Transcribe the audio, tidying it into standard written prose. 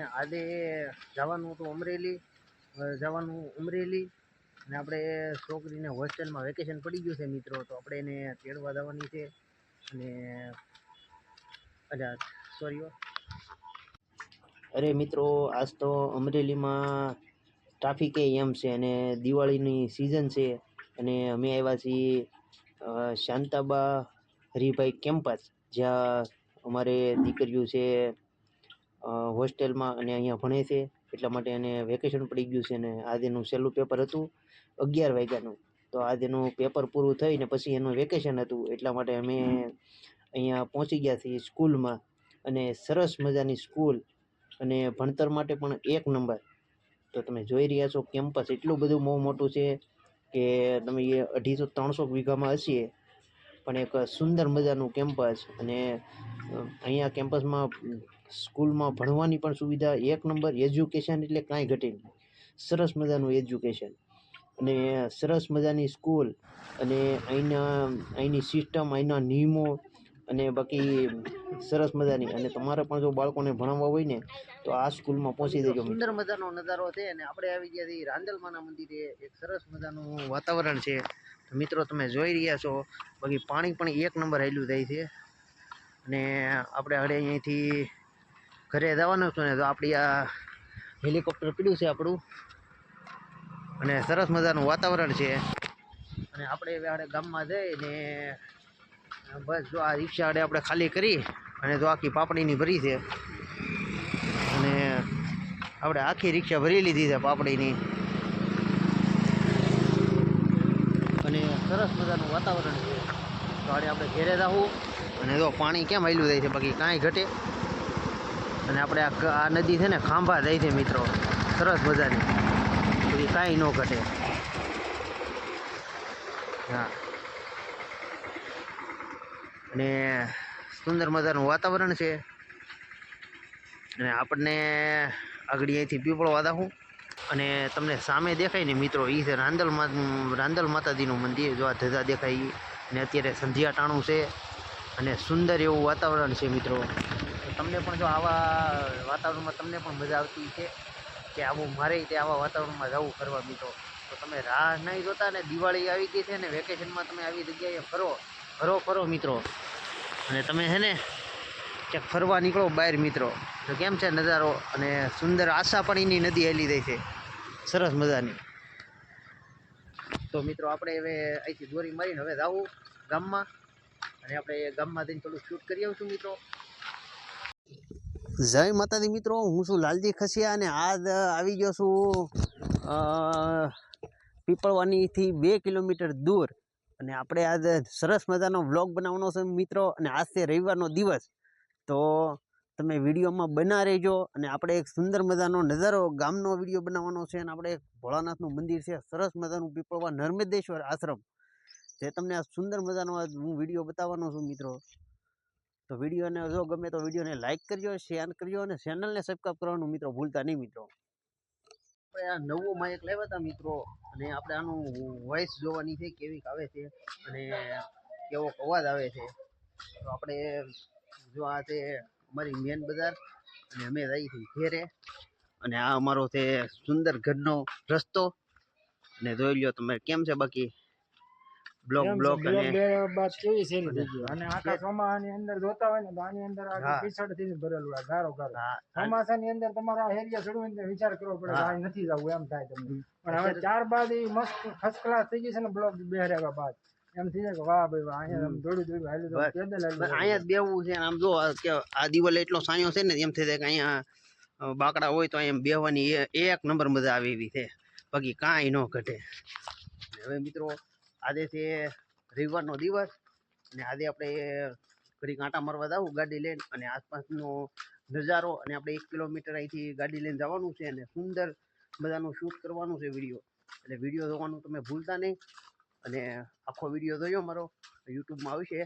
ને આજે જવાનું હતું અમરેલી અને આપણે છોકરીને હોસ્ટેલમાં વેકેશન પડી ગયું છે મિત્રો, તો આપણે એને તેડવા જવાની છે. અને અરે મિત્રો, આજ તો અમરેલીમાં ટ્રાફિક એમ છે અને દિવાળીની સિઝન છે અને અમે આવ્યા છીએ શાંતાબા હરિભાઈ કેમ્પસ, જ્યાં અમારે દીકરીઓ છે હોસ્ટેલમાં અને અહીંયા ભણે છે. એટલા માટે એને વેકેશન પડી ગયું છે ને આજે એનું છેલ્લું પેપર હતું 11 વાગ્યાનું. તો આજે એનું પેપર પૂરું થઈને પછી એનું વેકેશન હતું, એટલા માટે અમે અહીંયા પહોંચી ગયા છીએ સ્કૂલમાં. અને સરસ મજાની સ્કૂલ અને ભણતર માટે પણ 1 નંબર. તો તમે જોઈ રહ્યા છો કેમ્પસ એટલું બધું બહુ મોટું છે કે તમે 250-300 વીઘામાં હશે, પણ એક સુંદર મજાનું કેમ્પસ. અને અહીંયા કેમ્પસમાં સ્કૂલમાં ભણવાની પણ સુવિધા 1 નંબર. એજ્યુકેશન એટલે કાંઈ ઘટે નહીં, સરસ મજાનું એજ્યુકેશન અને સરસ મજાની સ્કૂલ. અને અહીંની સિસ્ટમ, અહીંના નિયમો અને બાકી સરસ મજાની. અને તમારે પણ જો બાળકોને ભણાવવા હોય ને તો આ સ્કૂલમાં પહોંચી દેજો. સુંદર મજાનો નજારો છે અને આપણે આવી ગયા છીએ રાંદલમાના મંદિરે. એક સરસ મજાનું વાતાવરણ છે મિત્રો, તમે જોઈ રહ્યા છો. બાકી પાણી પણ 1 નંબર હેલું જાય છે. અને આપણે હવે અહીંયાથી ઘરે જવાનું છું ને, તો આપણી આ હેલિકોપ્ટર પીડ્યું છે આપણું અને સરસ મજાનું વાતાવરણ છે. અને આપણે હવે ગામમાં જઈને બસ જો આ રિક્ષા આપણે ખાલી કરી અને જો આખી પાપડીની ભરી છે. અને આપણે આખી રિક્ષા ભરી લીધી છે પાપડીની. અને સરસ મજાનું વાતાવરણ છે. તો આપણે ઘેરે જવું. અને જો પાણી કેમ હાલ્યું જાય છે, બાકી કાંઈ ઘટે. અને આપણે આ નદી છે ને ખાંભા જાય છે મિત્રો, સરસ મજાની, પછી કાંઈ ન ઘટે. હા, અને સુંદર મજાનું વાતાવરણ છે. અને આપણને આગળ અહીંથી પીપળો વાદાવું. અને તમને સામે દેખાય ને મિત્રો, એ છે રાંદલ માતાજીનું મંદિર. જો આ ધજા દેખાય ને અત્યારે સંધ્યા ટાણું છે અને સુંદર એવું વાતાવરણ છે મિત્રો. તમને પણ જો આવા વાતાવરણમાં તમને પણ મજા આવતી છે કે આવું મારે તે આવા વાતાવરણમાં જવું ફરવા મિત્રો, તો તમે રાહ નહીં જોતા. ને દિવાળી આવી ગઈ છે ને વેકેશનમાં તમે આવી જગ્યાએ ફરો મિત્રો. અને તમે છે ને ક્યાંક ફરવા નીકળો બહાર મિત્રો, તો કેમ છે નજારો. અને સુંદર આશાપાણીની નદી હેલી જાય છે સરસ મજાની. તો મિત્રો આપણે હવે અહીંથી દોરી મારીને હવે જાવું ગામમાં. અને આપણે ગામમાં જઈને થોડું શૂટ કરી આવશું મિત્રો. જય માતાજી મિત્રો, હું છું લાલજી ખસિયા અને આજ આવી ગયો છું પીપળવાનીથી 2 કિલોમીટર દૂર. અને આપણે આજ સરસ મજાનો વ્લોગ બનાવવાનો છે મિત્રો. અને આજ છે રવિવારનો દિવસ, તો તમે વિડીયોમાં બના રહેજો. અને આપણે એક સુંદર મજાનો નજારો ગામનો વિડીયો બનાવવાનો છે. અને આપણે એક ભોળાનાથનું મંદિર છે સરસ મજાનું, પીપળવા નર્મદેશ્વર આશ્રમ, જે તમને આ સુંદર મજાનો હું વિડીયો બતાવવાનો છું મિત્રો. તો વિડીયોને જો ગમે તો વિડીયોને લાઇક કરજો, શેર કરજો અને ચેનલને સબસ્ક્રાઈબ કરવાનું મિત્રો ભૂલતા નહીં મિત્રો. આપણે આ નવું માઇક લાવ્યા હતા મિત્રો, અને આપણે આનું વોઇસ જોવાની છે કેવી આવે છે અને કેવો અવાજ આવે છે. તો આપણે જો આ છે અમારી મેન બજાર અને અમે જઈએ છીએ ઘેરે. અને આ અમારો છે સુંદર ઘરનો રસ્તો. અને જોઈ લ્યો તમે કેમ છે બાકી બ્લોક અને બાદ કેવી શેરી થઈ ગઈ. અને આખા ચોમાસાની અંદર જોતા હોય ને તો આની અંદર પીછડ થી ભરેલું હોય ગારો. ચોમાસાની અંદર તમારા હેરિયા ચડવું એટલે વિચાર કરવો પડે આ નથી જવું એમ થાય તમને. પણ હવે 4 બાદ એ મસ્ત ફર્સ્ટ ક્લાસ થઈ ગઈ છે ને બ્લોક બેહર્યા બાદ એમ થઈ જાય કે વાહ ભાઈ વાહ, અહીંયા દોડું હાલ્યું અહીંયા જ બેવું છે. આમ જો આ દિવાલ એટલો સાયો છે ને, એમ થઈ જાય કે અહીંયા બાકડા હોય તો અહીંયા બેહવાની 1 નંબર મજા આવે એવી છે. બાકી કાંઈ ન ઘટે. હવે મિત્રો આજે છે રવિવારનો દિવસ અને આજે આપણે ઘડી કાંટા મારવા જવું ગાડી લઈને. અને આસપાસનો નજારો, અને આપણે 1 કિલોમીટર અહીંથી ગાડી લઈને જવાનું છે અને સુંદર મજાનું શૂટ કરવાનું છે વિડીયો. એટલે વિડીયો જોવાનું તમે ભૂલતા નહીં. અને આખો વિડીયો જોયો મારો યુટ્યુબમાં આવશે.